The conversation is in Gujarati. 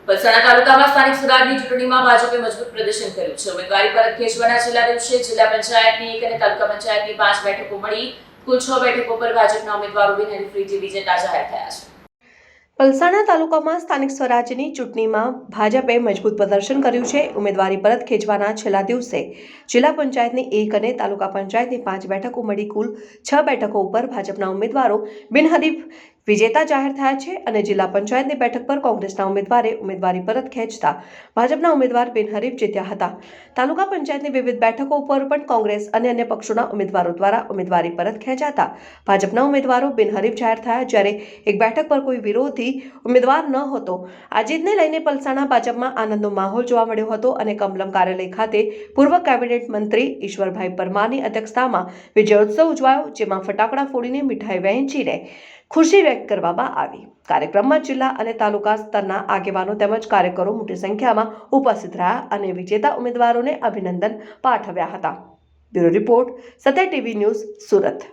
વલસાડ તાલુકામાં સ્થાનિક સ્વરાજની ચૂંટણીમાં ભાજપે મજબૂત પ્રદર્શન કર્યું છે। ઉમેદવારી પરત ખેંચવાના છેલ્લા દિવસે જિલ્લા પંચાયતની 1 અને તાલુકા પંચાયતની 5 બેઠકો મળી કુલ 6 બેઠકો પર ભાજપના ઉમેદવારો બિનહરીફ રીતે વિજેતા જાહેર થયા છે। વલસાડ તાલુકામાં સ્થાનિક સ્વરાજની ચૂંટણીમાં ભાજપે મજબૂત પ્રદર્શન કર્યું છે। ઉમેદવારી પરત ખેંચવાના છેલ્લા દિવસે જિલ્લા પંચાયતની 1 અને તાલુકા પંચાયતની 5 બેઠકો મળી કુલ 6 બેઠકો ઉપર ભાજપના ઉમેદવારો બિનહરીફ વિજેતા જાહેર થયા છે અને જિલ્લા પંચાયતની બેઠક પર કોંગ્રેસના ઉમેદવારે ઉમેદવારી પરત ખેંચતા ભાજપના ઉમેદવાર બિનહરીફ જીત્યા હતા। તાલુકા પંચાયતની વિવિધ બેઠકો ઉપર પણ કોંગ્રેસ અને અન્ય પક્ષોના ઉમેદવારો દ્વારા ઉમેદવારી પરત ખેંચાતા ભાજપના ઉમેદવારો બિનહરીફ જાહેર થયા, જ્યારે એક બેઠક પર કોઈ વિરોધી ઉમેદવાર ન હતો। આ જીતને લઈને પલસાણા ભાજપમાં આનંદનો માહોલ જોવા મળ્યો હતો અને કમલમ કાર્યાલય ખાતે પૂર્વ કેબિનેટ મંત્રી ઈશ્વરભાઈ પરમારની અધ્યક્ષતામાં વિજયોત્સવ ઉજવાયો, જેમાં ફટાકડા ફોડીને મીઠાઈ વહેંચીને ખુશી વ્યક્ત કરવામાં આવી। કાર્યક્રમમાં જિલ્લા અને તાલુકા સ્તરના આગેવાનો તેમજ કાર્યકરો મોટી સંખ્યામાં ઉપસ્થિત રહ્યા અને વિજેતા ઉમેદવારોને અભિનંદન પાઠવ્યા હતા। બ્યુરો રિપોર્ટ, સત્ય ટીવી ન્યૂઝ, સુરત।